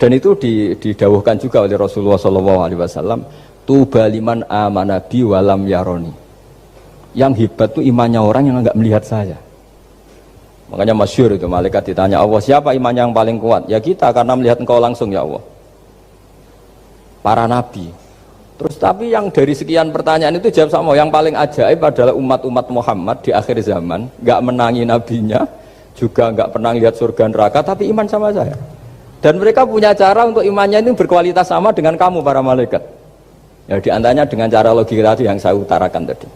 Dan itu didawuhkan juga oleh Rasulullah SAW, tuba liman amana bi walam yaroni. Yang hebat itu imannya orang yang enggak melihat saya. Makanya masyhur itu, malaikat ditanya Allah, siapa imannya yang paling kuat? Ya kita, karena melihat engkau langsung ya Allah. Para nabi. Terus tapi yang dari sekian pertanyaan itu jawab sama, yang paling ajaib adalah umat-umat Muhammad di akhir zaman, enggak menangi nabinya, juga enggak pernah lihat surga neraka, tapi iman sama saya. Dan mereka punya cara untuk imannya itu berkualitas sama dengan kamu para malaikat. Ya diantaranya dengan cara logika tadi yang saya utarakan tadi.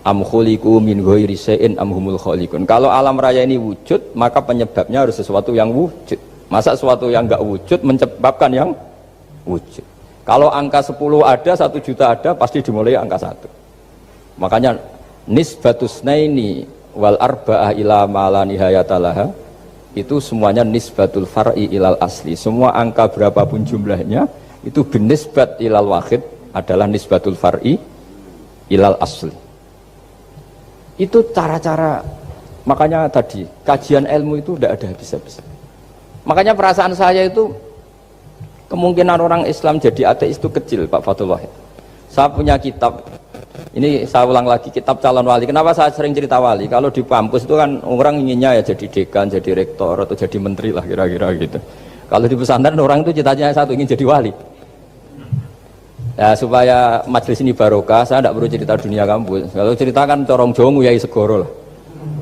Am khuliqu min ghairi syai'in am humul khaliqun. Kalau alam raya ini wujud, maka penyebabnya harus sesuatu yang wujud. Masa sesuatu yang enggak wujud menyebabkan yang wujud. Kalau angka 10 ada, 1 juta ada, pasti dimulai angka 1. Makanya nisbatusnaini wal arba'ah ila ma la nihayata laha, itu semuanya nisbatul far'i ilal asli. Semua angka berapapun jumlahnya itu binisbat ilal wahid adalah nisbatul far'i ilal asli. Itu cara-cara, makanya tadi kajian ilmu itu tidak ada habis-habis. Makanya perasaan saya itu kemungkinan orang Islam jadi ateis itu kecil, Pak Fathul Wahid. Saya punya kitab, ini saya ulang lagi, kitab calon wali. Kenapa saya sering cerita wali? Kalau di kampus itu kan orang inginnya ya jadi dekan, jadi rektor atau jadi menteri lah kira-kira gitu. Kalau di pesantren orang itu cita-citanya satu, ingin jadi wali. Ya supaya majelis ini barokah, saya tidak perlu cerita dunia kampus. Kalau ceritakan corong Jawa nguyai segoro lah.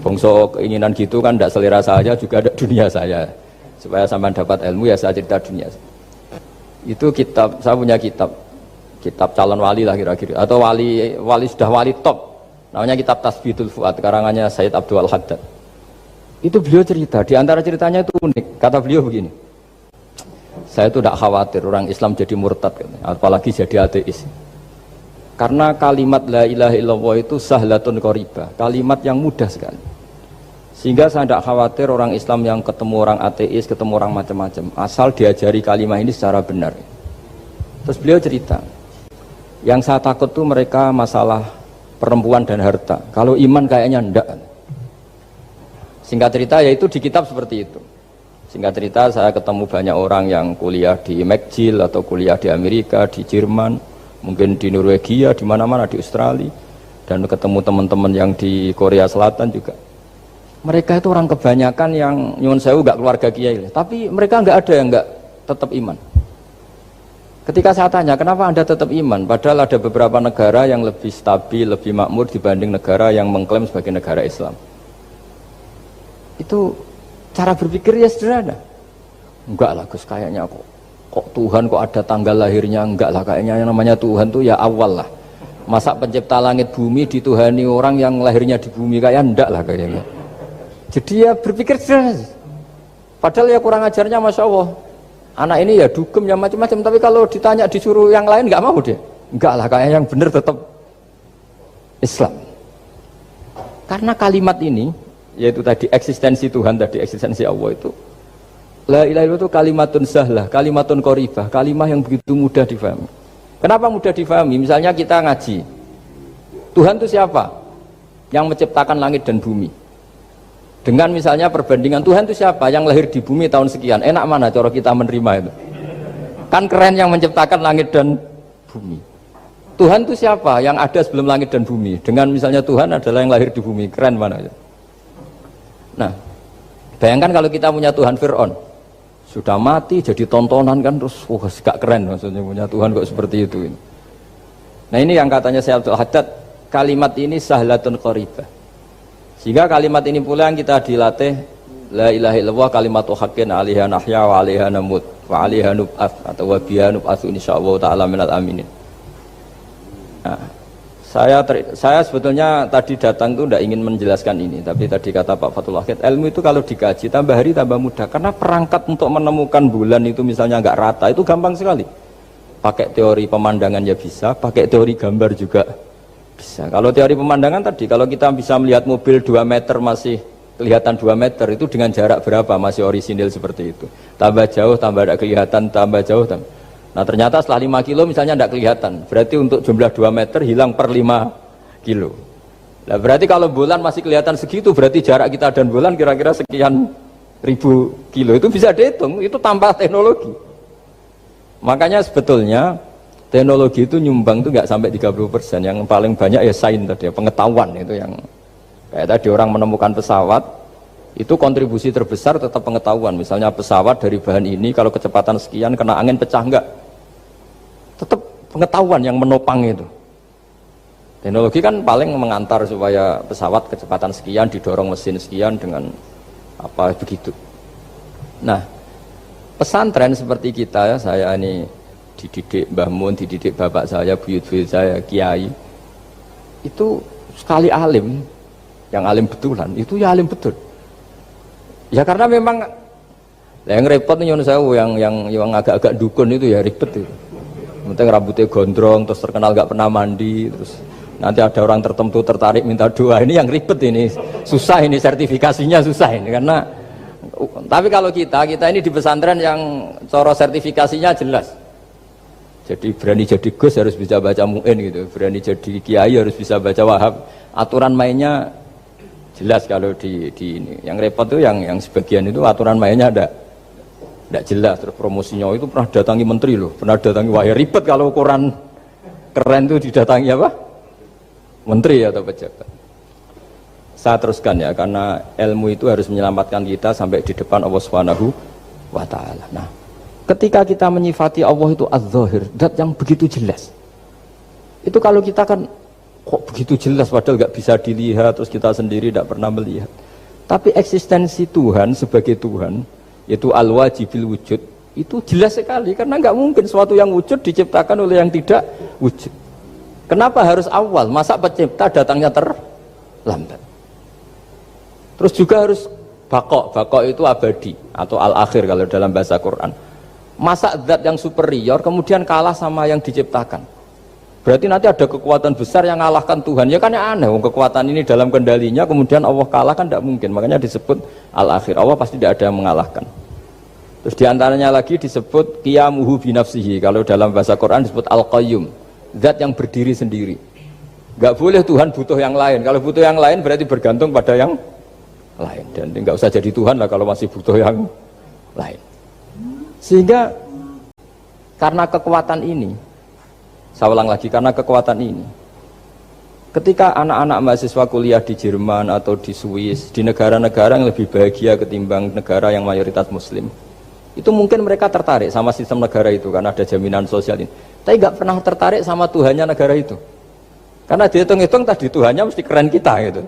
Bongso keinginan gitu kan tidak selera saya, juga ada dunia saya. Supaya sampai dapat ilmu ya saya cerita dunia. Itu kitab, saya punya kitab calon wali lah kira-kira, atau wali sudah wali top. Namanya kitab Tasbitul Fuad, karangannya Sayyid Abdul Haddad. Itu beliau cerita, di antara ceritanya itu unik. Kata beliau begini, saya itu tidak khawatir orang Islam jadi murtad, apalagi jadi ateis. Karena kalimat la ilaha illallah itu sahlatun qoribah, kalimat yang mudah sekali. Sehingga saya tidak khawatir orang Islam yang ketemu orang ateis, ketemu orang macam-macam, asal diajari kalimat ini secara benar. Terus beliau cerita, yang saya takut tuh mereka masalah perempuan dan harta. Kalau iman kayaknya enggak. Singkat cerita yaitu di kitab seperti itu. Singkat cerita saya ketemu banyak orang yang kuliah di McGill atau kuliah di Amerika, di Jerman, mungkin di Norwegia, di mana-mana, di Australia, dan ketemu teman-teman yang di Korea Selatan juga. Mereka itu orang kebanyakan yang nyuwun sewu enggak keluarga kiai, tapi mereka enggak ada yang enggak tetap iman. Ketika saya tanya, kenapa Anda tetap iman? Padahal ada beberapa negara yang lebih stabil, lebih makmur dibanding negara yang mengklaim sebagai negara Islam. Itu cara berpikir ya sederhana. Enggak lah Gus, kayaknya kok Tuhan kok ada tanggal lahirnya? Enggak lah, kayaknya yang namanya Tuhan tuh ya awal lah. Masa pencipta langit bumi dituhani orang yang lahirnya di bumi, kayak enggak lah kayaknya. Jadi ya berpikir sederhana. Padahal ya kurang ajarnya Masya Allah. Anak ini ya dugem ya macam-macam, tapi kalau ditanya disuruh yang lain nggak mau dia. Enggak lah, kayak yang benar tetap Islam. Karena kalimat ini, yaitu tadi eksistensi Tuhan, tadi eksistensi Allah itu, la ilaha illallah itu kalimatun sahlah, kalimatun qoribah, kalimah yang begitu mudah difahami. Kenapa mudah difahami? Misalnya kita ngaji, Tuhan itu siapa? Yang menciptakan langit dan bumi. Dengan misalnya perbandingan Tuhan itu siapa? Yang lahir di bumi tahun sekian. Enak mana cara kita menerima itu? Kan keren yang menciptakan langit dan bumi. Tuhan itu siapa? Yang ada sebelum langit dan bumi. Dengan misalnya Tuhan adalah yang lahir di bumi. Keren mana? Nah, bayangkan kalau kita punya Tuhan Fir'aun. Sudah mati jadi tontonan kan, terus wah gak keren maksudnya punya Tuhan kok seperti itu. Nah ini yang katanya Sayyid Abdul Haddad, kalimat ini sahlatun qoribah. Sehingga kalimat ini pula yang kita dilatih, la ilaha illallah kalimatu haqqin 'alaiha nahya wa 'alaiha namut wa 'alaiha nub'ats atau wa biha nub'atsu insyaallah taala minal aminin. Nah, saya sebetulnya tadi datang itu tidak ingin menjelaskan ini, tapi tadi kata Pak Fathul Wahid, ilmu itu kalau dikaji tambah hari tambah mudah, karena perangkat untuk menemukan bulan itu misalnya nggak rata itu gampang sekali. Pakai teori pemandangan ya bisa, pakai teori gambar juga bisa. Kalau teori pemandangan tadi, kalau kita bisa melihat mobil 2 meter masih kelihatan 2 meter, itu dengan jarak berapa masih orisinil seperti itu. Tambah jauh, tambah tidak kelihatan, tambah jauh. Nah ternyata setelah 5 kilo misalnya tidak kelihatan. Berarti untuk jumlah 2 meter hilang per 5 kilo. Nah berarti kalau bulan masih kelihatan segitu, berarti jarak kita dan bulan kira-kira sekian ribu kilo itu bisa dihitung, itu tanpa teknologi. Makanya sebetulnya teknologi itu nyumbang itu nggak sampai 30%, yang paling banyak ya sains tadi, pengetahuan itu yang kayak tadi orang menemukan pesawat, itu kontribusi terbesar tetap pengetahuan. Misalnya pesawat dari bahan ini kalau kecepatan sekian kena angin pecah enggak, tetap pengetahuan yang menopang itu. Teknologi kan paling mengantar supaya pesawat kecepatan sekian didorong mesin sekian dengan apa begitu. Nah, pesantren seperti kita ya, saya ini dididik Mbah Mun, dididik bapak saya, buyut-buyut saya, kiai. Itu sekali alim, yang alim betulan, itu ya alim betul. Ya karena memang yang repot nih yang agak-agak dukun itu ya ribet itu. Penting rambutnya gondrong, terus terkenal gak pernah mandi, terus nanti ada orang tertentu tertarik minta doa, ini yang ribet ini, susah ini sertifikasinya susah ini karena. Tapi kalau kita ini di pesantren yang coro sertifikasinya jelas. Jadi berani jadi Gus harus bisa baca Mu'in gitu, berani jadi Kiai harus bisa baca Wahab. Aturan mainnya jelas kalau di ini. Yang repot tuh yang sebagian itu aturan mainnya tidak jelas. Terus promosinya itu pernah datangi menteri loh, pernah datangi, wah ya ribet kalau ukuran keren tuh didatangi apa? Menteri atau pejabat. Saya teruskan ya, karena ilmu itu harus menyelamatkan kita sampai di depan Allah Subhanahu wa Ta'ala. Nah, ketika kita menyifati Allah itu az-zahir, zat yang begitu jelas, itu kalau kita kan kok begitu jelas padahal nggak bisa dilihat, terus kita sendiri tidak pernah melihat. Tapi eksistensi Tuhan sebagai Tuhan, yaitu al-wajibil wujud, itu jelas sekali, karena nggak mungkin suatu yang wujud diciptakan oleh yang tidak wujud. Kenapa harus awal? Masa pencipta datangnya terlambat? Terus juga harus bakok itu abadi atau al-akhir kalau dalam bahasa Quran. Masa zat yang superior kemudian kalah sama yang diciptakan? Berarti nanti ada kekuatan besar yang mengalahkan Tuhan. Ya kan ya aneh, kekuatan ini dalam kendalinya kemudian Allah kalah kan tidak mungkin. Makanya disebut al-akhir. Allah pasti tidak ada yang mengalahkan. Terus diantaranya lagi disebut qiyamuhu binafsihi. Kalau dalam bahasa Quran disebut al-qayyum, zat yang berdiri sendiri. Gak boleh Tuhan butuh yang lain. Kalau butuh yang lain berarti bergantung pada yang lain, dan nggak usah jadi Tuhan lah kalau masih butuh yang lain. Sehingga karena kekuatan ini, saya ulang lagi, karena kekuatan ini, ketika anak-anak mahasiswa kuliah di Jerman atau di Swiss, di negara-negara yang lebih bahagia ketimbang negara yang mayoritas Muslim, itu mungkin mereka tertarik sama sistem negara itu karena ada jaminan sosial ini. Tapi nggak pernah tertarik sama Tuhannya negara itu, karena dihitung-hitung tadi Tuhannya mesti keren kita gitu.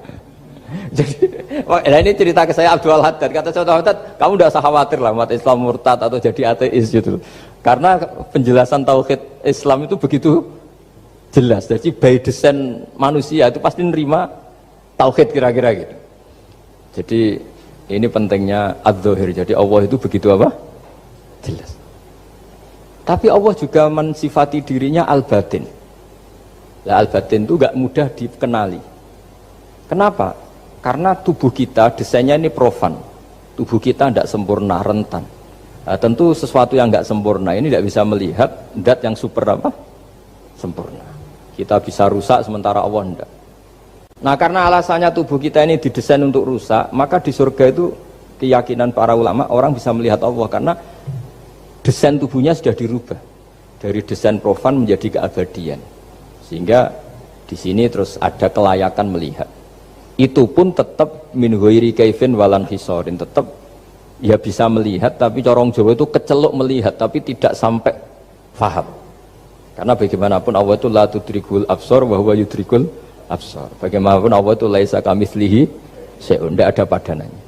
Jadi, nah ini cerita ke saya Abdul Haddad. Kata saya Abdul Haddad, kamu tidak usah khawatir lah umat Islam murtad atau jadi ateis gitu. Karena penjelasan tauhid Islam itu begitu jelas. Jadi by design manusia itu pasti nerima tauhid kira-kira gitu. Jadi ini pentingnya az-zahir. Jadi Allah itu begitu apa? Jelas. Tapi Allah juga mensifati dirinya al-batin. Nah, al-batin itu gak mudah dikenali. Kenapa? Karena tubuh kita desainnya ini profan, tubuh kita tidak sempurna, rentan. Nah, tentu sesuatu yang nggak sempurna ini tidak bisa melihat zat yang super apa? Sempurna. Kita bisa rusak sementara Allah tidak. Nah karena alasannya tubuh kita ini didesain untuk rusak, maka di surga itu keyakinan para ulama orang bisa melihat Allah karena desain tubuhnya sudah dirubah dari desain profan menjadi keabadian. Sehingga di sini terus ada kelayakan melihat. Itu pun tetap min ghairi kaifin walan hisorin, tetap ya bisa melihat, tapi corong Jawa itu kecelok melihat tapi tidak sampai faham. Karena bagaimanapun Allah itu la tudrikul absar wa huwa yudrikul absar. Bagaimanapun Allah itu laisa kamitslihi syai'un, tidak ada padanannya.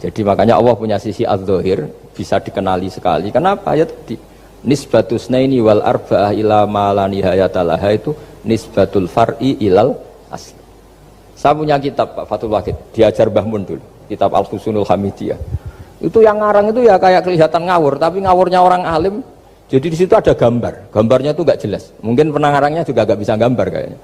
Jadi makanya Allah punya sisi az-zahir bisa dikenali sekali. Kenapa? Ya tadi nisbatus naini wal arba'ah ila ma la nihayatalaha itu nisbatul far'i ilal asli. Saya punya kitab Pak Fathul Wahid, diajar Mbah Mun dulu, kitab Al-Husunul Hamidiyah. Itu yang ngarang itu ya kayak kelihatan ngawur, tapi ngawurnya orang alim. Jadi di situ ada gambar, gambarnya itu nggak jelas. Mungkin pengarangnya juga nggak bisa gambar kayaknya.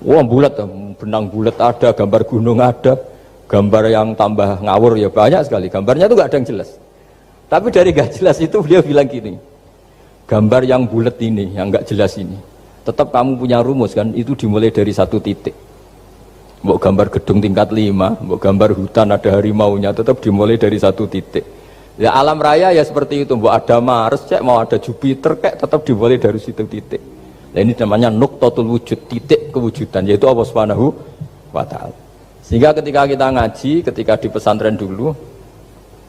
Wah bulat, benang bulat ada, gambar gunung ada, gambar yang tambah ngawur ya banyak sekali. Gambarnya itu nggak ada yang jelas. Tapi dari nggak jelas itu beliau bilang gini, gambar yang bulat ini, yang nggak jelas ini, tetap kamu punya rumus kan? Itu dimulai dari satu titik. Mbok gambar gedung tingkat 5, mbok gambar hutan ada harimaunya, tetap dimulai dari satu titik. Ya alam raya ya seperti itu, mbok ada Mars, cek mau ada Jupiter, kayak tetap dimulai dari situ titik. Nah ini namanya nuqtatul wujud, titik kewujudan, yaitu Allah Subhanahu wa Ta'ala. Sehingga ketika kita ngaji, ketika di pesantren dulu,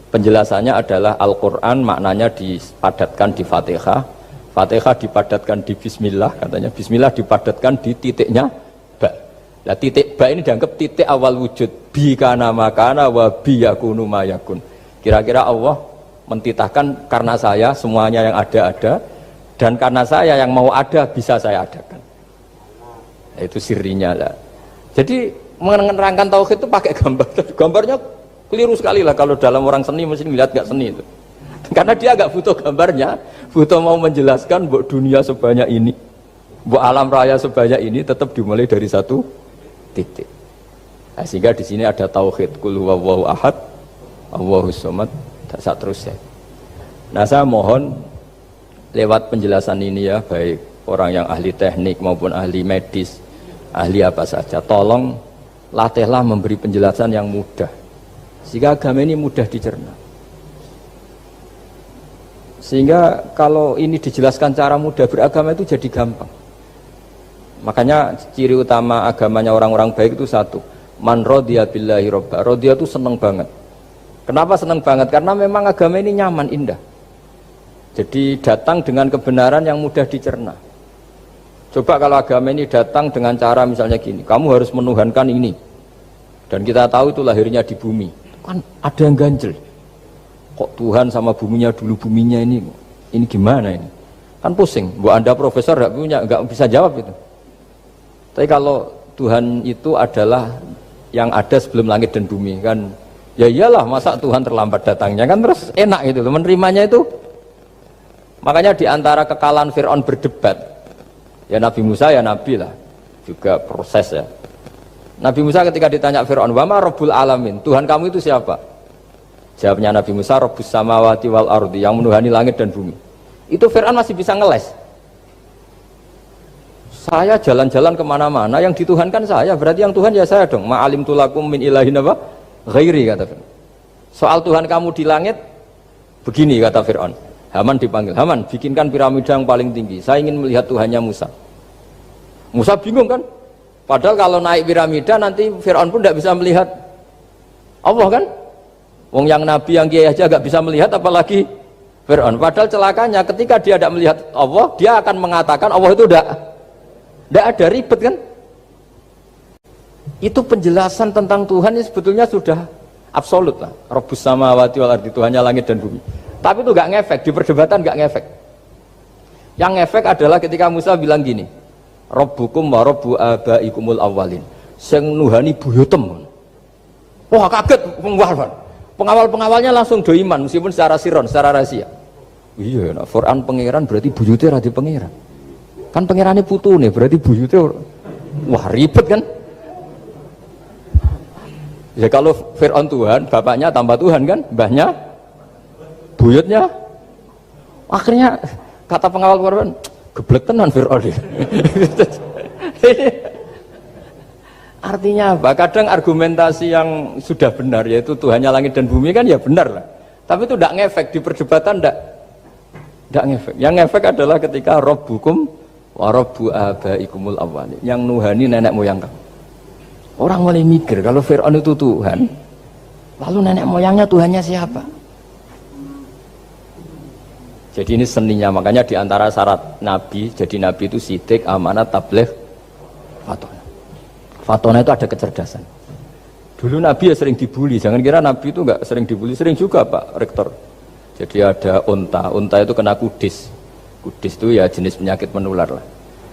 penjelasannya adalah Al-Quran maknanya dipadatkan di Fatihah, Fatihah dipadatkan di Bismillah, katanya Bismillah dipadatkan di titiknya ba. Nah titik ba ini dianggap titik awal wujud, bi kana makana wa bi yakunu mayakun. Kira-kira Allah mentitahkan karena saya semuanya yang ada, dan karena saya yang mau ada bisa saya adakan. Nah, itu sirinya lah. Jadi menerangkan tauhid itu pakai gambar. Gambarnya keliru sekali lah kalau dalam orang seni mesti melihat gak seni itu. Karena dia gak butuh gambarnya, butuh mau menjelaskan buat dunia sebanyak ini, buat alam raya sebanyak ini tetap dimulai dari satu titik. Nah, sehingga di sini ada tauhid qul huwallahu ahad, Allahus samad, dan seterusnya. Nah, saya mohon lewat penjelasan ini ya, baik orang yang ahli teknik maupun ahli medis, ahli apa saja, tolong latihlah memberi penjelasan yang mudah sehingga agama ini mudah dicerna. Sehingga kalau ini dijelaskan cara mudah, beragama itu jadi gampang. Makanya ciri utama agamanya orang-orang baik itu satu, man radiya billahi robba. Radiya itu seneng banget. Kenapa seneng banget? Karena memang agama ini nyaman, indah. Jadi datang dengan kebenaran yang mudah dicerna. Coba kalau agama ini datang dengan cara misalnya gini, kamu harus menuhankan ini, dan kita tahu itu lahirnya di bumi, kan ada yang ganjel. Kok Tuhan sama buminya dulu, buminya ini gimana ini? Kan pusing. Buat Anda profesor nggak bisa jawab itu. Tapi kalau Tuhan itu adalah yang ada sebelum langit dan bumi, kan ya iyalah, masa Tuhan terlambat datangnya, kan terus enak gitu, menerimanya itu. Makanya diantara kekalahan Fir'aun berdebat, ya Nabi Musa ya Nabi lah, juga proses ya. Nabi Musa ketika ditanya Fir'aun, wa ma rabbul alamin, Tuhan kamu itu siapa? Jawabnya Nabi Musa, rabbus samawati wal ardi, yang menuhani langit dan bumi. Itu Fir'aun masih bisa ngeles. Saya jalan-jalan kemana-mana, yang dituhankan saya, berarti yang Tuhan ya saya dong. Ma'alim tulakum min ilahin apa? Ghairi, kata Fir'aun. Soal Tuhan kamu di langit, begini kata Fir'aun. Haman dipanggil, Haman bikinkan piramida yang paling tinggi, saya ingin melihat Tuhannya Musa. Musa bingung kan, padahal kalau naik piramida nanti Fir'aun pun tidak bisa melihat Allah kan. Wong yang Nabi yang kiai aja gak bisa melihat, apalagi Fir'aun. Padahal celakanya ketika dia tidak melihat Allah, dia akan mengatakan Allah itu tidak ada, ribet kan. Itu penjelasan tentang Tuhan ini sebetulnya sudah absolut lah. Rabbus samawati wal ardi, Tuhannya langit dan bumi. Tapi itu gak ngefek, di perdebatan gak ngefek. Yang ngefek adalah ketika Musa bilang gini, Rabbukum wa rabbu abaikumul awwalin, sing nuhani buyutem. Wah kaget pengawal-pengawalnya langsung do iman, meskipun secara siron, secara rahasia. Iya, nah, Quran pangeran berarti buyutnya radi pangeran. Kan pangerannya putu nih, berarti buyutnya wah ribet kan. Ya kalau Fir'aun Tuhan, bapaknya tambah Tuhan kan, mbahnya buyutnya. Akhirnya kata pengawal Quran, geblek tenan Fir'aun. Artinya apa? Kadang argumentasi yang sudah benar, yaitu Tuhannya langit dan bumi kan ya benar lah. Tapi itu tidak ngefek, di perdebatan tidak ngefek. Yang ngefek adalah ketika Rabbukum wa rabbu abaikumul awwalin, yang nuhani nenek moyang kamu. Orang mulai mikir kalau Fir'aun itu Tuhan, lalu nenek moyangnya Tuhannya siapa? Jadi ini seninya, makanya diantara syarat Nabi, jadi Nabi itu sidik, amanat, tabligh, fatona. Fatona itu ada kecerdasan. Dulu Nabi ya sering dibully, jangan kira Nabi itu enggak sering dibully, sering juga Pak Rektor. Jadi ada unta itu kena kudis. Kudis itu ya jenis penyakit menular lah.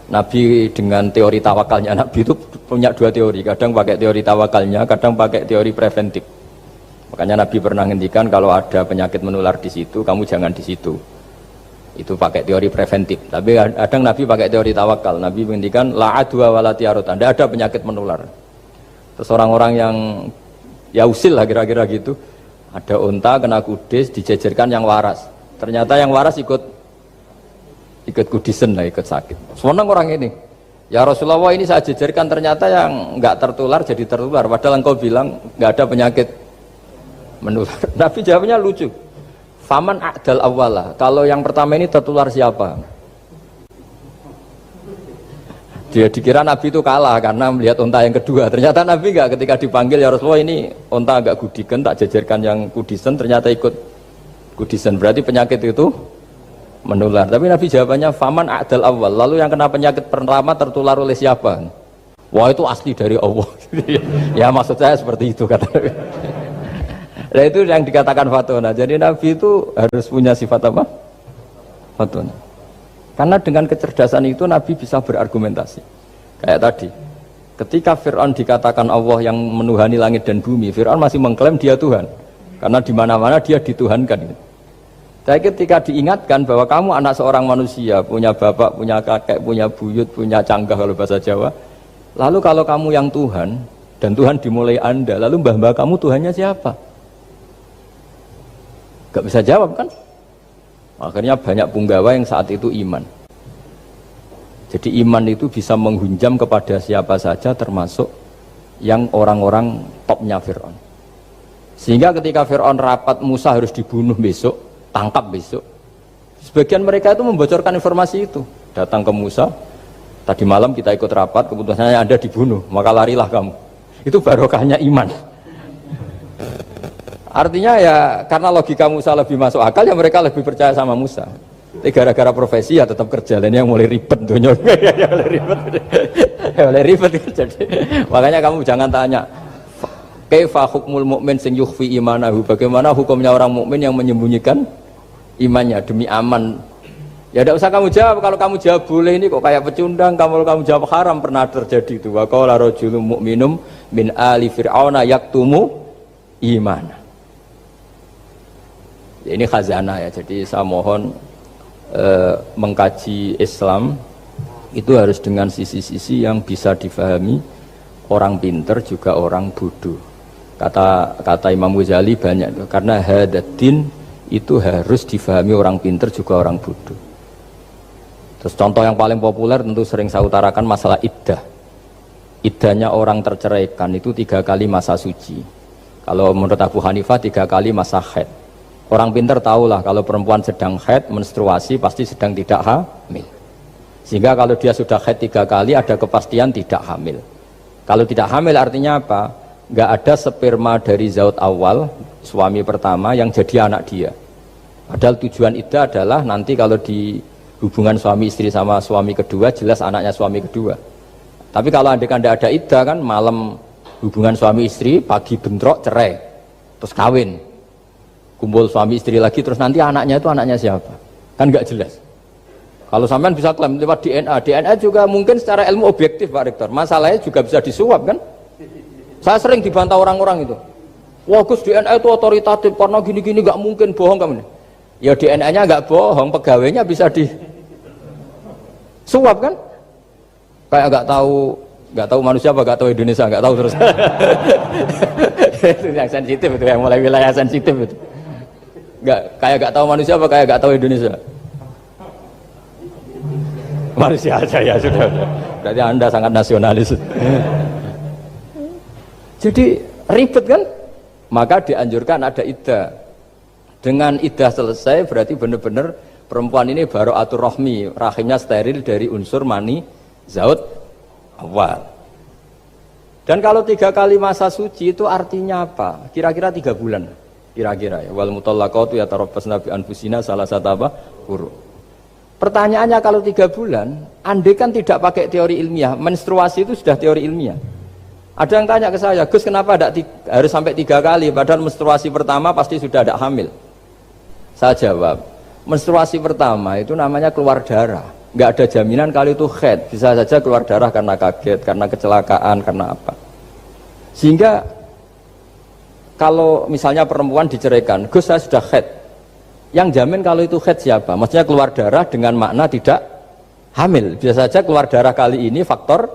Nabi dengan teori tawakalnya, Nabi itu punya dua teori, kadang pakai teori tawakalnya, kadang pakai teori preventif. Makanya Nabi pernah ngendikan kalau ada penyakit menular di situ, kamu jangan di situ. Itu pakai teori preventif. Tapi kadang Nabi pakai teori tawakal. Nabi menghentikan la adwa wala tiarut. Tidak ada penyakit menular. Terus orang-orang yang ya usil lah kira-kira gitu. Ada unta kena kudis, dijejerkan yang waras. Ternyata yang waras ikut kudisen lah, ikut sakit. Senang orang ini. Ya Rasulullah, ini saya jejerkan ternyata yang nggak tertular jadi tertular, padahal engkau bilang nggak ada penyakit menular. Nabi jawabnya lucu. Faman a'dal awwala, kalau yang pertama ini tertular siapa? Dia dikira Nabi itu kalah karena melihat unta yang kedua. Ternyata Nabi enggak, ketika dipanggil ya Rasulullah ini unta agak kudiken, tak jejerkan yang kudisen, ternyata ikut kudisen. Berarti penyakit itu menular. Tapi Nabi jawabannya faman a'dal awal. Lalu yang kena penyakit pertama tertular oleh siapa? Wah itu asli dari Allah. Ya maksud saya seperti itu kata. Nah itu yang dikatakan fatona. Jadi Nabi itu harus punya sifat apa? Fatona. Karena dengan kecerdasan itu Nabi bisa berargumentasi. Kayak tadi, ketika Fir'aun dikatakan Allah yang menuhani langit dan bumi, Fir'aun masih mengklaim dia Tuhan. Karena di mana-mana dia dituhankan. Tapi ketika diingatkan bahwa kamu anak seorang manusia, punya bapak, punya kakek, punya buyut, punya canggah kalau bahasa Jawa. Lalu kalau kamu yang Tuhan, dan Tuhan dimulai Anda, lalu mbah-mbah kamu Tuhannya siapa? Gak bisa jawab kan? Akhirnya banyak punggawa yang saat itu iman. Jadi iman itu bisa menghunjam kepada siapa saja termasuk yang orang-orang topnya Fir'aun. Sehingga ketika Fir'aun rapat Musa harus dibunuh besok, tangkap besok. Sebagian mereka itu membocorkan informasi itu. Datang ke Musa, tadi malam kita ikut rapat, keputusannya Anda dibunuh, maka larilah kamu. Itu barokahnya iman. Artinya ya karena logika Musa lebih masuk akal ya mereka lebih percaya sama Musa. Tapi gara-gara profesi ya tetap kerja. Dan yang mulai ribet tuh ya mulai ribet jadi. Makanya kamu jangan tanya kaifa hukmul mukmin sing yukhfi imanahu, bagaimana hukumnya orang mukmin yang menyembunyikan imannya demi aman. Ya tidak usah kamu jawab. Kalau kamu jawab boleh ini kok kayak pecundang. Kalau kamu jawab haram, pernah terjadi itu. Wa qala rajulun mu'minum min ali fir'auna yaktumu imana. Ya, ini khazanah ya, jadi saya mohon mengkaji Islam itu harus dengan sisi-sisi yang bisa difahami orang pinter juga orang bodoh. Kata Imam Ghazali banyak, karena hadatin itu harus difahami orang pinter juga orang bodoh. Terus contoh yang paling populer tentu sering saya utarakan masalah iddah. Iddahnya orang terceraikan itu 3 kali masa suci. Kalau menurut Abu Hanifah 3 kali masa haid. Orang pinter tahulah kalau perempuan sedang haid, menstruasi pasti sedang tidak hamil. Sehingga kalau dia sudah haid 3 kali ada kepastian tidak hamil. Kalau tidak hamil artinya apa? Nggak ada sperma dari zaut awal, suami pertama yang jadi anak dia. Padahal tujuan iddah adalah nanti kalau di hubungan suami istri sama suami kedua jelas anaknya suami kedua. Tapi kalau andai kan tidak ada iddah kan malam hubungan suami istri, pagi bentrok cerai, terus kawin. Kumpul suami istri lagi terus nanti anaknya itu anaknya siapa? Kan nggak jelas. Kalau sampean bisa klaim lewat DNA juga mungkin secara ilmu objektif Pak Rektor. Masalahnya juga bisa disuap kan? Saya sering dibantah orang-orang itu. Wah Gus DNA itu otoritatif karena gini-gini nggak mungkin bohong kamu. Ya DNA-nya nggak bohong, pegawainya bisa disuap kan? Kayak nggak tahu manusia apa nggak tahu Indonesia nggak tahu terus. Itu yang sensitif itu yang mulai wilayah sensitif itu. Kayak gak tahu manusia apa kayak gak tahu Indonesia? Manusia aja ya sudah. Berarti Anda sangat nasionalis. Jadi ribet kan? Maka dianjurkan ada iddah. Dengan iddah selesai berarti benar-benar perempuan ini baru atur rohmi, rahimnya steril dari unsur mani zaut awal. Dan kalau 3 kali masa suci itu artinya apa? Kira-kira 3 bulan. Kira-kira ya, wal mutallaqatu yatarabbasna bi anfusina salah satu apa? Huruf. Pertanyaannya kalau 3 bulan, andai kan tidak pakai teori ilmiah, menstruasi itu sudah teori ilmiah. Ada yang tanya ke saya, Gus kenapa harus sampai 3 kali, padahal menstruasi pertama pasti sudah ada hamil. Saya jawab, menstruasi pertama itu namanya keluar darah, nggak ada jaminan kalau itu haid, bisa saja keluar darah karena kaget, karena kecelakaan, karena apa. Sehingga kalau misalnya perempuan diceraikan, Gus saya sudah haid, yang jamin kalau itu haid siapa? Maksudnya keluar darah dengan makna tidak hamil. Bisa saja keluar darah kali ini faktor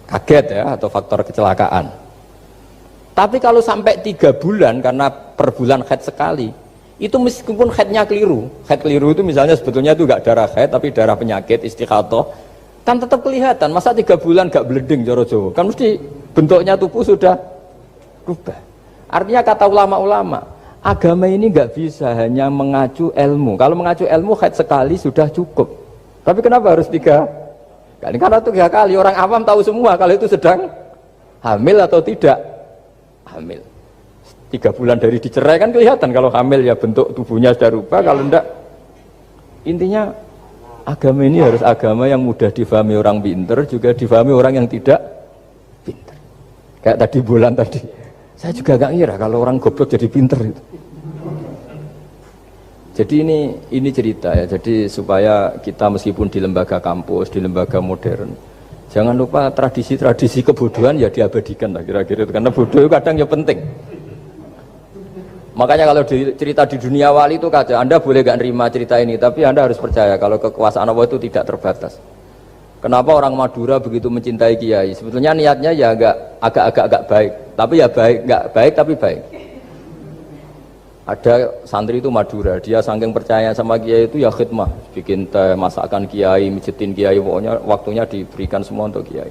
kaget ya, atau faktor kecelakaan. Tapi kalau sampai 3 bulan karena per bulan haid sekali, itu meskipun haidnya keliru, haid keliru itu misalnya sebetulnya itu enggak darah haid tapi darah penyakit istighathah, Kan tetap kelihatan, masa 3 bulan gak beleding cara Jawa? Kan mesti bentuknya tubuh sudah berubah. Artinya kata ulama-ulama, agama ini gak bisa hanya mengacu ilmu. Kalau mengacu ilmu haid sekali sudah cukup. Tapi kenapa harus 3 kali? Karena 3 kali orang awam tahu semua kalau itu sedang hamil atau tidak hamil. 3 bulan dari dicerai kan kelihatan kalau hamil ya bentuk tubuhnya sudah rubah, kalau enggak. Intinya agama ini harus agama yang mudah difahami orang pinter, juga difahami orang yang tidak pinter. Kayak tadi bulan tadi, saya juga gak ngira kalau orang goblok jadi pinter itu. Jadi ini cerita ya, jadi supaya kita meskipun di lembaga kampus, di lembaga modern, jangan lupa tradisi-tradisi kebodohan ya diabadikan lah kira-kira itu, karena bodoh itu kadang ya penting. Makanya kalau cerita di dunia wali itu kaca, Anda boleh gak nerima cerita ini, tapi Anda harus percaya kalau kekuasaan Allah itu tidak terbatas. Kenapa orang Madura begitu mencintai kiai? Sebetulnya niatnya ya agak baik, tapi ya nggak baik tapi baik. Ada santri itu Madura, dia saking percaya sama kiai itu ya khidmah, bikin teh, masakan kiai, mijitin kiai, pokoknya waktunya diberikan semua untuk kiai.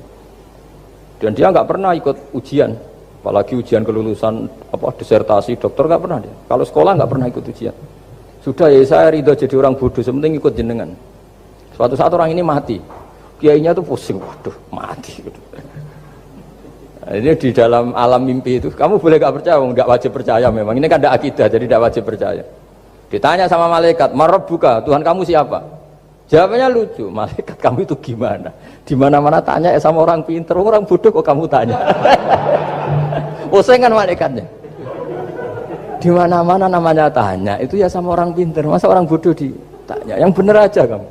Dan dia nggak pernah ikut ujian. Apalagi ujian kelulusan disertasi dokter nggak pernah dia. Kalau sekolah nggak pernah ikut ujian. Sudah ya saya ridho jadi orang bodoh, sementing ikut jenengan. Suatu saat orang ini mati, kiainya tuh pusing, waduh mati. Nah, ini di dalam alam mimpi itu, kamu boleh nggak percaya, nggak wajib percaya memang. Ini kan ada akidah, jadi tidak wajib percaya. Ditanya sama malaikat, Marabbuka, Tuhan kamu siapa? Jawabannya lucu, malaikat kamu itu gimana? Di mana-mana tanya sama orang pinter, orang bodoh kok kamu tanya? Pusing kan malaikatnya. Di mana-mana namanya tanya, itu ya sama orang pinter. Masa orang bodoh ditanya? Yang bener aja kamu.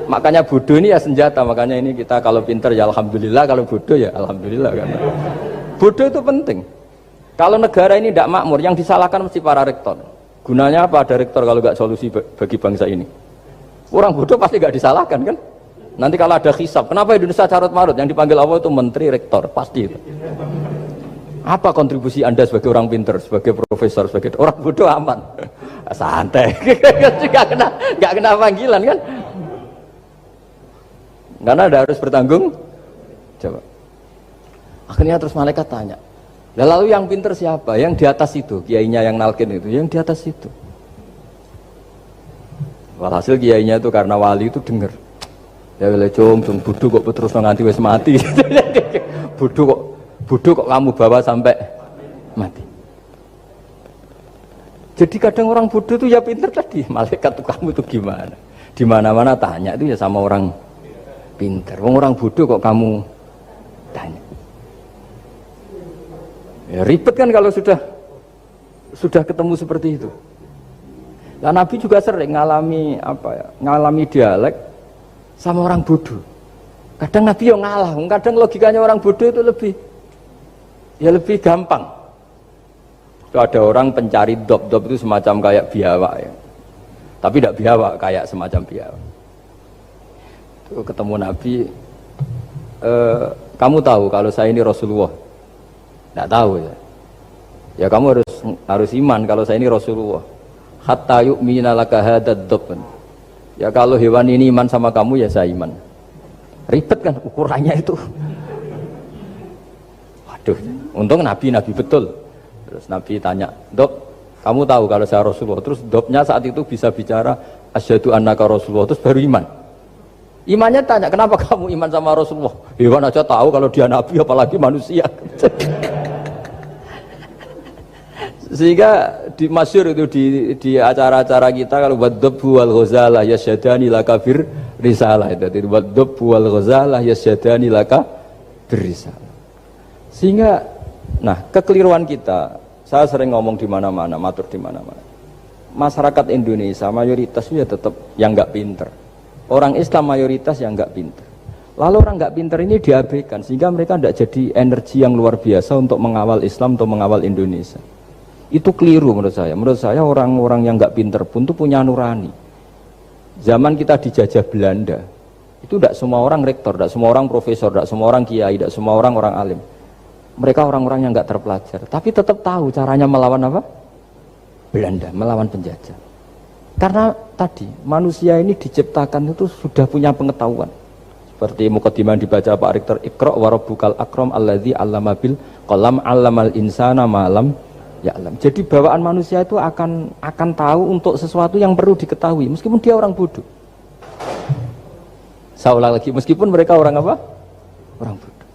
Makanya bodoh ini ya senjata. Makanya ini kita kalau pinter ya alhamdulillah, kalau bodoh ya alhamdulillah kan. Bodoh itu penting. Kalau negara ini tidak makmur, yang disalahkan mesti para rektor. Gunanya apa ada rektor kalau nggak solusi bagi bangsa ini? Orang bodoh pasti nggak disalahkan kan? Nanti kalau ada hisab, kenapa Indonesia carut marut? Yang dipanggil Allah itu menteri rektor, pasti itu. Apa kontribusi Anda sebagai orang pinter, sebagai profesor, sebagai orang bodoh aman? Santai, nggak kena panggilan kan? Karena Anda harus bertanggung jawab. Akhirnya terus malaikat tanya, lalu yang pinter siapa? Yang di atas itu, kiainya yang nalkin itu, yang di atas itu. Walhasil kiainya itu karena wali itu dengar. Ya wele cung bodoh kok terus nganti wis mati. bodoh kok kamu bawa sampai mati. Jadi kadang orang bodoh itu ya pinter tadi. Malaikat tuh kamu itu gimana? Di mana-mana tanya itu ya sama orang pinter. Orang bodoh kok kamu tanya. Ya ribet kan kalau sudah ketemu seperti itu. Nah, Nabi juga sering ngalami dialek sama orang bodoh. Kadang Nabi yang ngalah, kadang logikanya orang bodoh itu lebih gampang. Itu ada orang pencari dop itu semacam kayak biawak ya. Tapi tidak biawak, kayak semacam biawak. Itu ketemu Nabi, kamu tahu kalau saya ini Rasulullah? Tidak tahu ya. Ya kamu harus iman kalau saya ini Rasulullah. Hatta yu'mina laka hadad dop. Ya kalau hewan ini iman sama kamu ya saya iman. Ribet kan ukurannya itu. Waduh, untung Nabi betul. Terus Nabi tanya, Dop, kamu tahu kalau saya Rasulullah? Terus Dopnya saat itu bisa bicara asyhadu annaka Rasulullah, terus baru iman. Imannya tanya, kenapa kamu iman sama Rasulullah? Hewan aja tahu kalau dia Nabi, apalagi manusia. Sehingga di masyhur itu di acara-acara kita kalau wadhabbu wal ghazalah yasyadani laka bir risalah itu. Wadhabbu wal ghazalah yasyadani laka bir risalah. Sehingga kekeliruan kita, saya sering ngomong di mana-mana, matur di mana-mana. Masyarakat Indonesia mayoritas ya tetap yang enggak pinter. Orang Islam mayoritas yang enggak pinter. Lalu orang enggak pinter ini diabaikan sehingga mereka tidak jadi energi yang luar biasa untuk mengawal Islam atau mengawal Indonesia. Itu keliru menurut saya. Menurut saya orang-orang yang nggak pinter pun tuh punya nurani. Zaman kita dijajah Belanda, itu tidak semua orang rektor, tidak semua orang profesor, tidak semua orang kiai, tidak semua orang alim. Mereka orang-orang yang nggak terpelajar, tapi tetap tahu caranya melawan apa? Belanda, melawan penjajah. Karena tadi manusia ini diciptakan itu sudah punya pengetahuan. Seperti mukadimah dibaca Pak Rektor, Iqra wa rabbukal akram alladzi 'allama bil qalam 'allamal insana ma lam ya'lam. Jadi bawaan manusia itu akan tahu untuk sesuatu yang perlu diketahui meskipun dia orang bodoh. Saya ulang lagi, meskipun mereka orang apa? Orang bodoh.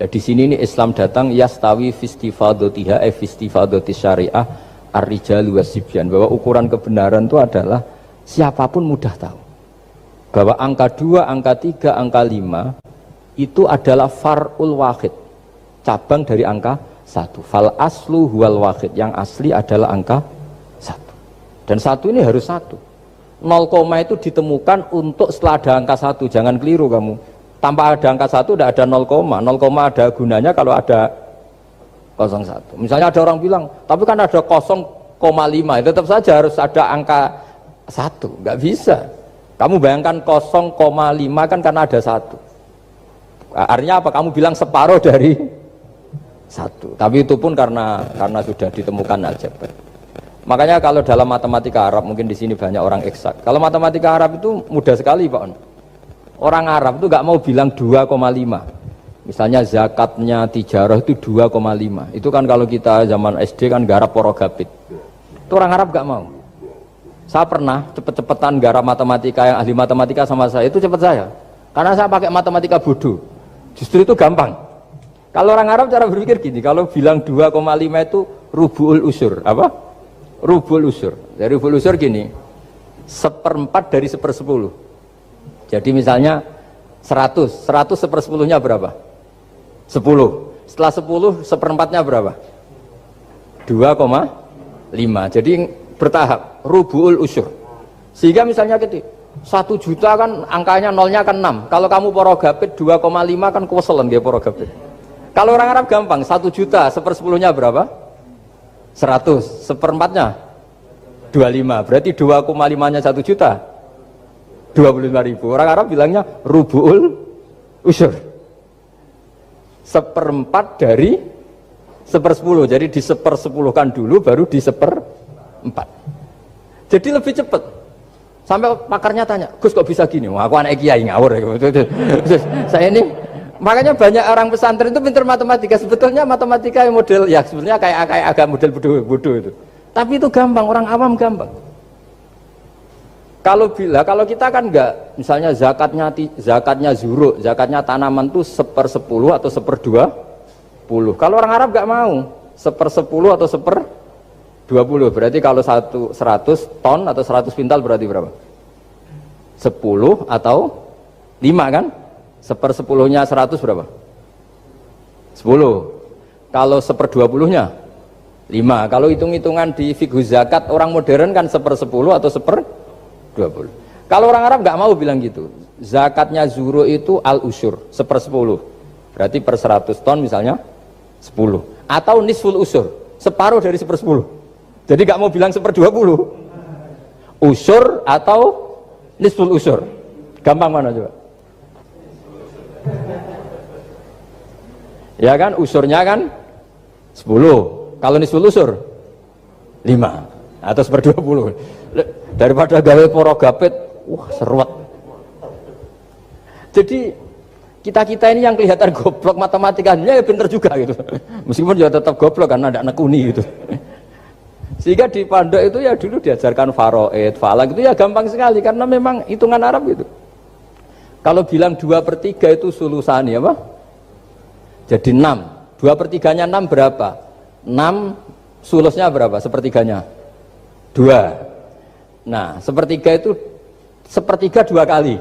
Ya, di sini ini Islam datang yastawi fistifadatiha fistifadati syariah ar-rijal wasibyan, bahwa ukuran kebenaran itu adalah siapapun mudah tahu. Bahwa angka 2, angka 3, angka 5 itu adalah far'ul wahid, cabang dari angka 1. Fal aslu huwal wahid, yang asli adalah angka 1. Dan 1 ini harus 1. 0, itu ditemukan untuk setelah ada angka 1. Jangan keliru kamu. Tanpa ada angka 1 tidak ada 0, 0, ada gunanya kalau ada 01. Misalnya ada orang bilang, tapi kan ada 0,5, tetap saja harus ada angka 1. Nggak bisa. Kamu bayangkan 0,5 kan karena ada 1. Artinya apa? Kamu bilang separuh dari 1. Tapi itu pun karena sudah ditemukan aljabar. Makanya kalau dalam matematika Arab, mungkin di sini banyak orang eksak. Kalau matematika Arab itu mudah sekali Pak. Orang Arab itu nggak mau bilang 2,5. Misalnya zakatnya tijarah itu 2,5. Itu kan kalau kita zaman SD kan garap porogapit. Itu orang Arab nggak mau. Saya pernah cepet-cepetan garap matematika, yang ahli matematika sama saya itu cepet saya. Karena saya pakai matematika bodoh. Justru itu gampang. Kalau orang Arab cara berpikir gini, kalau bilang 2,5 itu rubu'ul usur. Apa? Rubu'ul usur. Dari rubu'ul usur gini, 1/4 dari 1/10. Jadi misalnya 100 1/10-nya berapa? 10. Setelah 10, 1/4-nya berapa? 2,5. Jadi bertahap, rubu'ul usur. Sehingga misalnya gitu, 1 juta kan angkanya nolnya kan 6. Kalau kamu porogapit 2,5 kan kuweselan dia porogapit. Kalau orang Arab gampang, 1 juta 1/10-nya berapa? 100. 1/4-nya 25. Berarti 2,5-nya 1 juta 25.000. Orang Arab bilangnya rubu'ul usur. 1/4 dari 1/10. Jadi di 1/10-kan dulu baru di 1/4. Jadi lebih cepat. Sampai pakarnya tanya, Gus kok bisa gini? Wah, aku anak kiai ngawur. Saya ini, makanya banyak orang pesantren itu pintar matematika. Sebetulnya matematika yang model, ya sebenarnya kayak agak model bodoh itu. Tapi itu gampang, orang awam gampang. Kalau kita kan enggak, misalnya zakatnya zuruk, zakatnya tanaman itu 1/10 atau 1/20. Kalau orang Arab enggak mau 1/10 atau 1/20. Berarti kalau 100 ton atau 100 pintal berarti berapa? 10 atau 5 kan? 1/10-nya 100 berapa? 10. Kalau 1/20-nya 5. Kalau hitung-hitungan di fikih zakat orang modern kan 1/10 atau 1/20. Kalau orang Arab nggak mau bilang gitu. Zakatnya zuru itu al-usur 1/10. Berarti per 100 ton misalnya 10. Atau nisful usur, separuh dari 1/10. Jadi nggak mau bilang 1/20. Usur atau nisful usur. Gampang mana coba? Ya kan, usurnya kan 10. Kalau nisful usur 5 atau 1/20. Daripada gawe porogapit, wah seruat. Jadi kita ini yang kelihatan goblok matematikanya ya pinter juga gitu. Meskipun ya tetap goblok karena ada nekuni gitu. Sehingga di pondok itu ya dulu diajarkan faraid, falak itu ya gampang sekali karena memang hitungan Arab gitu. Kalau bilang 2/3 itu sulusani apa? Jadi 6. 2/3-nya 6 berapa? 6 sulusnya berapa? Sepertiganya 2. Nah, sepertiga itu sepertiga 2 kali.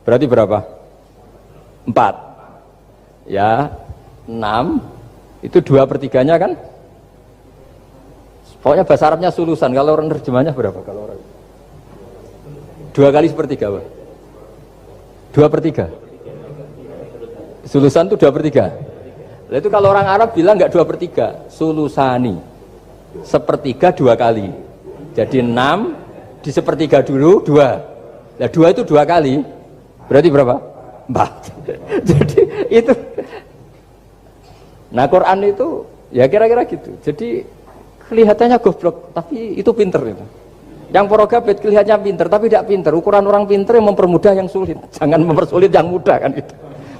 Berarti berapa? 4. Ya, 6 itu 2/3-nya kan? Pokoknya bahasa Arabnya sulusan. Kalau orang terjemahnya berapa? Kalau orang 2 kali sepertiga apa? 2/3. Sulusan itu 2/3. Nah, itu kalau orang Arab bilang nggak 2/3, sulusani. Sepertiga 2 kali. Jadi 6 di sepertiga dulu 2. Nah 2 itu 2 kali. Berarti berapa? 4. Jadi itu. Nah Quran itu ya kira-kira gitu. Jadi kelihatannya goblok, tapi itu pinter itu. Yang porogabit kelihatannya pinter tapi tidak pinter. Ukuran orang pinter yang mempermudah yang sulit, jangan mempersulit yang mudah kan gitu.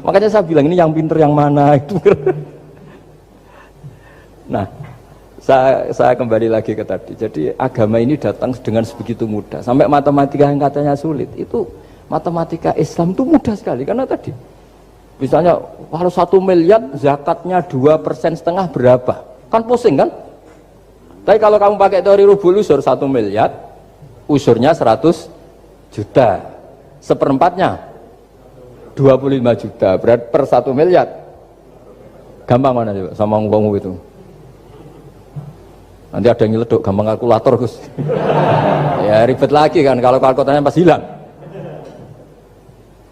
Makanya saya bilang ini yang pinter yang mana itu. Nah, saya kembali lagi ke tadi. Jadi agama ini datang dengan sebegitu mudah. Sampai matematika yang katanya sulit itu matematika Islam itu mudah sekali karena tadi. Misalnya kalau 1 miliar zakatnya 2,5% berapa? Kan pusing kan? Tapi kalau kamu pakai teori rubul usur 1 miliar, usurnya 100 juta. Seperempatnya 25 juta. Berarti per 1 miliar. Gampang mana coba sama ngomong itu? Nanti ada yang nyeleduk gampang kalkulator Gus. Ya ribet lagi kan kalau kalkulatornya pas hilang.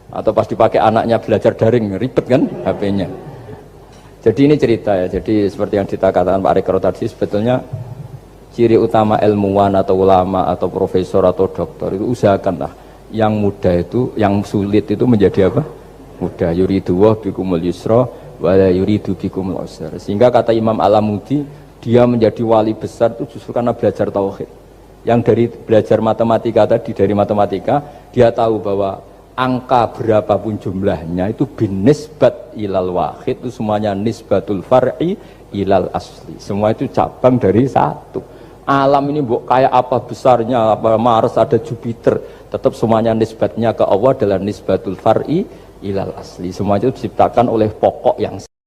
Atau pas dipakai anaknya belajar daring ribet kan HP-nya. Jadi ini cerita ya. Jadi seperti yang dikatakan Pak Rekro tadi sebetulnya ciri utama ilmuwan atau ulama atau profesor atau doktor itu usahakanlah yang mudah itu, yang sulit itu menjadi apa? Mudah. Yuridu wa bikumul yusra wa la yuridu bikumul usra. Sehingga kata Imam Alamudi dia menjadi wali besar itu justru karena belajar tauhid. Yang dari belajar matematika tadi, dari matematika dia tahu bahwa angka berapapun jumlahnya itu binisbat ilal wahid itu semuanya nisbatul far'i ilal asli. Semua itu cabang dari satu. Alam ini kayak apa besarnya, apa Mars ada Jupiter, tetap semuanya nisbatnya ke Allah adalah nisbatul far'i ilal asli. Semua itu diciptakan oleh pokok yang